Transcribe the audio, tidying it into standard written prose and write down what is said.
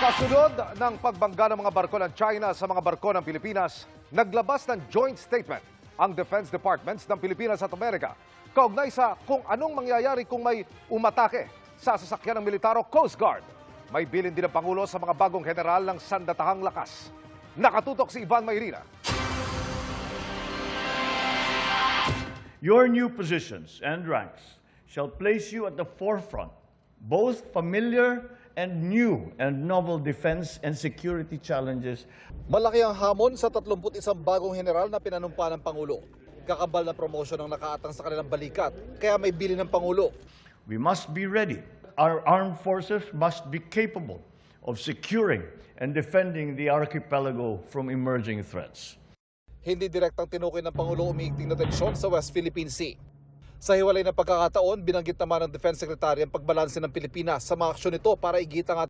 Kasunod ng pagbangga ng mga barko ng China sa mga barko ng Pilipinas, naglabas ng joint statement ang Defense Departments ng Pilipinas at Amerika kaugnay sa kung anong mangyayari kung may umatake sa sasakyan ng militar o Coast Guard. May bilin din ng Pangulo sa mga bagong general ng sandatahang lakas. Nakatutok si Ivan Mayrina. Your new positions and ranks shall place you at the forefront, both familiar and new and novel defense and security challenges. Malaki ang hamon sa 31 bagong general na pinanumpa ng Pangulo. Kakabal na promosyon ang nakaatang sa kanilang balikat, kaya may bilin ng Pangulo. We must be ready. Our armed forces must be capable of securing and defending the archipelago from emerging threats. Hindi direktang tinukoy ng Pangulo umiigting na tensyon sa West Philippine Sea. Sa hiwalay na pagkakataon, binanggit naman ng Defense Secretary ang pagbalanse ng Pilipinas sa mga aksyon nito para igit ang